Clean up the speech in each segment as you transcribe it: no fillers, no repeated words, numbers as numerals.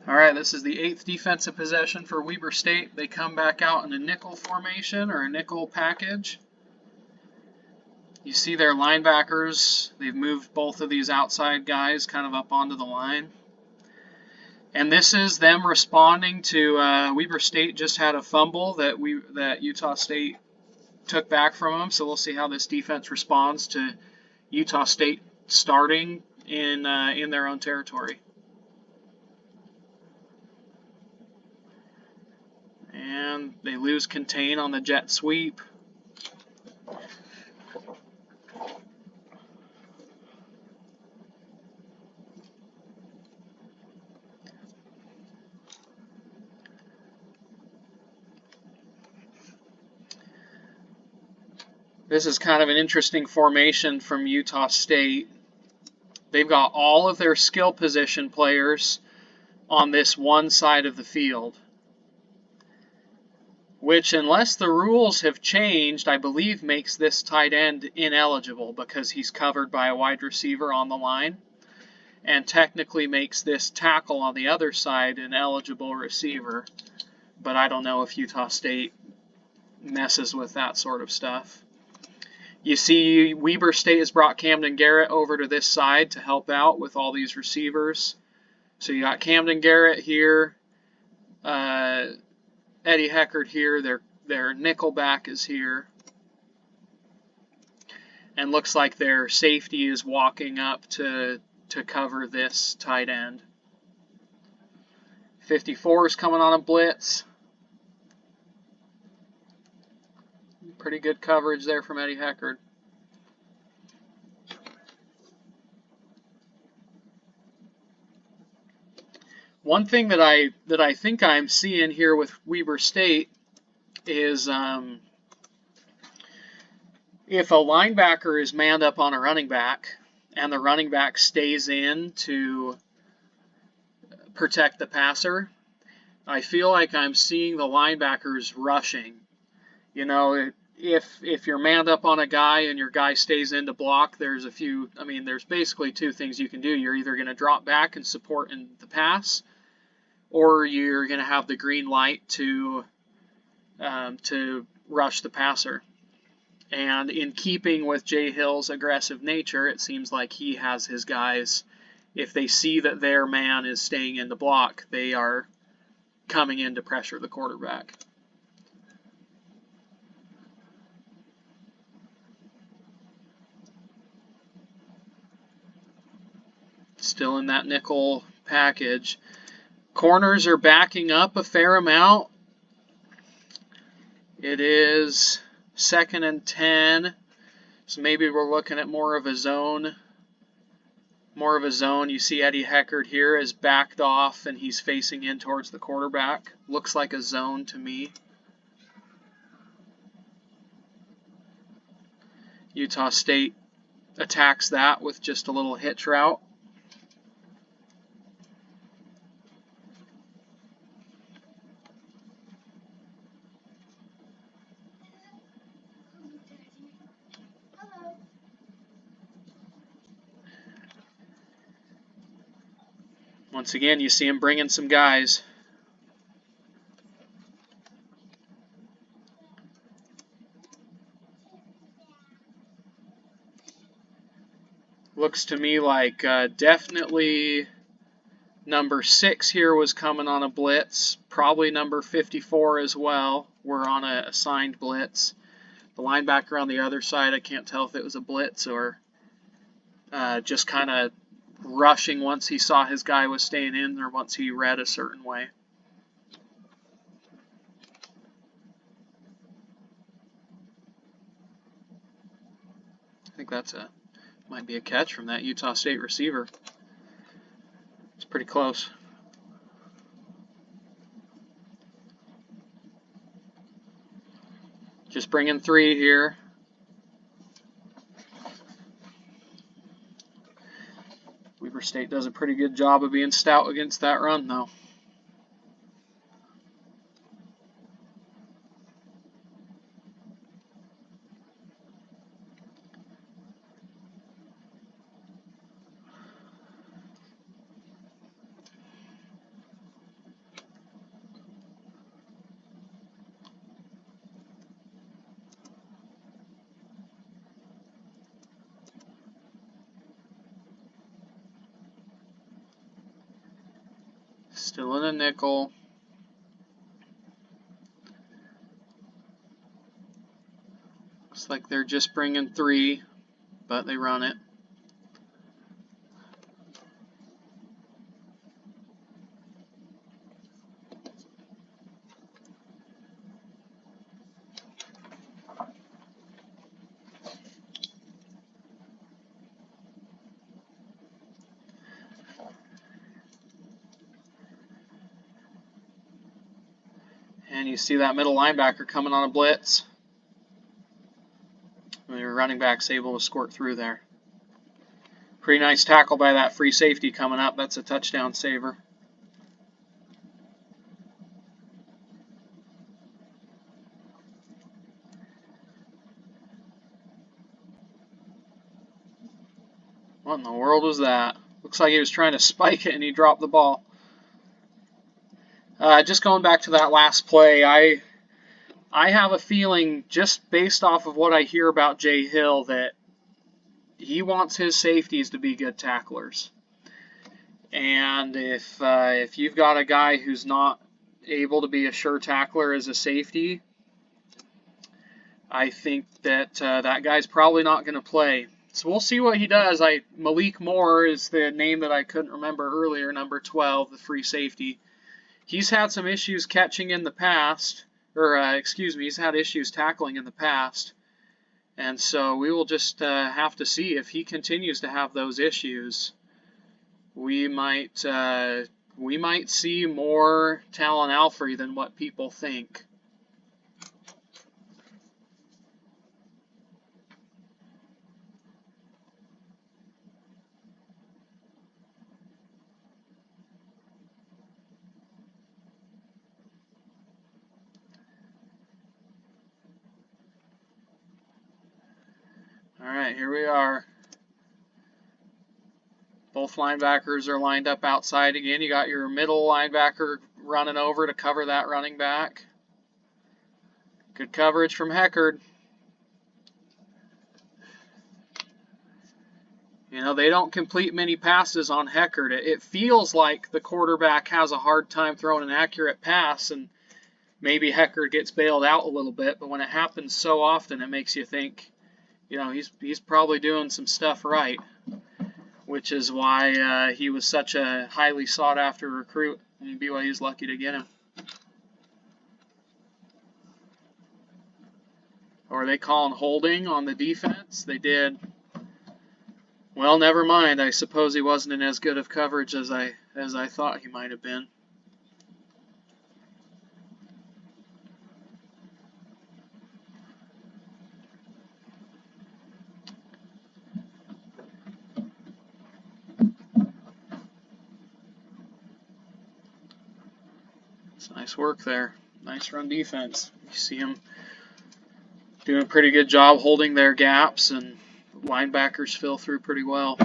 All right, this is the 8th defensive possession for Weber State. They come back out in a nickel formation or a nickel package. You see their linebackers. They've moved both of these outside guys kind of up onto the line. And this is them responding to Weber State just had a fumble that Utah State took back from them. So we'll see how this defense responds to Utah State starting in their own territory. And they lose contain on the jet sweep. This is kind of an interesting formation from Utah State. They've got all of their skill position players on this one side of the field, which, unless the rules have changed, I believe makes this tight end ineligible because he's covered by a wide receiver on the line, and technically makes this tackle on the other side an eligible receiver. But I don't know if Utah State messes with that sort of stuff. You see Weber State has brought Camden Garrett over to this side to help out with all these receivers. So you got Camden Garrett here, Eddie Heckard here, their nickel back is here. And looks like their safety is walking up to cover this tight end. 54 is coming on a blitz. Pretty good coverage there from Eddie Heckard. One thing that I think I'm seeing here with Weber State is if a linebacker is manned up on a running back and the running back stays in to protect the passer, I feel like I'm seeing the linebackers rushing. You know, if you're manned up on a guy and your guy stays in to block, there's basically two things you can do. You're either going to drop back and support in the pass, or you're going to have the green light to rush the passer. And in keeping with Jay Hill's aggressive nature, it seems like he has his guys, if they see that their man is staying in the block, they are coming in to pressure the quarterback. Still in that nickel package. Corners are backing up a fair amount. It is 2nd and 10, so maybe we're looking at more of a zone. You see Eddie Heckard here is backed off and he's facing in towards the quarterback. Looks like a zone to me. Utah State attacks that with just a little hitch route. Once again, you see him bringing some guys. Looks to me like definitely number 6 here was coming on a blitz. Probably number 54 as well. We're on a assigned blitz. The linebacker on the other side, I can't tell if it was a blitz or just kind of rushing once he saw his guy was staying in or once he read a certain way. I think might be a catch from that Utah State receiver. It's pretty close. Just bringing 3 here. Weber State does a pretty good job of being stout against that run, though. Still in a nickel. Looks like they're just bringing 3, but they run it. And you see that middle linebacker coming on a blitz. And your running back's able to squirt through there. Pretty nice tackle by that free safety coming up. That's a touchdown saver. What in the world was that? Looks like he was trying to spike it and he dropped the ball. Just going back to that last play, I have a feeling, just based off of what I hear about Jay Hill, that he wants his safeties to be good tacklers. And if you've got a guy who's not able to be a sure tackler as a safety, I think that that guy's probably not going to play. So we'll see what he does. Malik Moore is the name that I couldn't remember earlier, number 12, the free safety. He's had some issues catching in the past, he's had issues tackling in the past. And so we will just have to see if he continues to have those issues. We might see more Talon Alfrey than what people think. All right, here we are. Both linebackers are lined up outside again. You got your middle linebacker running over to cover that running back. Good coverage from Heckard. You know, they don't complete many passes on Heckard. It feels like the quarterback has a hard time throwing an accurate pass, and maybe Heckard gets bailed out a little bit, but when it happens so often, it makes you think, you know, he's probably doing some stuff right, which is why he was such a highly sought-after recruit, and BYU's lucky to get him. Or are they calling holding on the defense? They did. Well, never mind. I suppose he wasn't in as good of coverage as I thought he might have been. It's nice work there. Nice run defense. You see him doing a pretty good job holding their gaps, and linebackers fill through pretty well.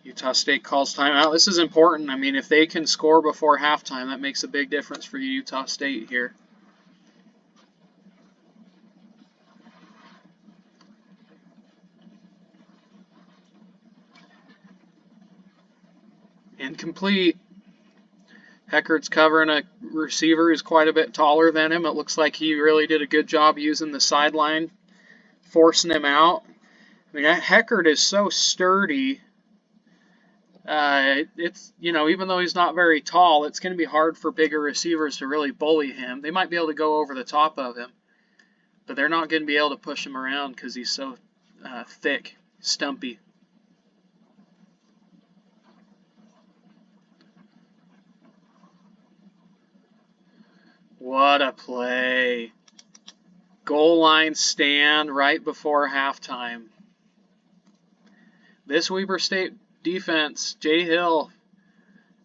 Utah State calls timeout. This is important. I mean, if they can score before halftime, that makes a big difference for Utah State here. Incomplete. Heckard's covering a receiver who's quite a bit taller than him. It looks like he really did a good job using the sideline, forcing him out. I mean, Heckard is so sturdy. It's, you know, even though he's not very tall, it's going to be hard for bigger receivers to really bully him. They might be able to go over the top of him, but they're not going to be able to push him around because he's so thick, stumpy. What a play. Goal line stand right before halftime. This Weber State defense, Jay Hill,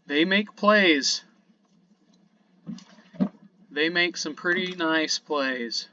they make plays. They make some pretty nice plays.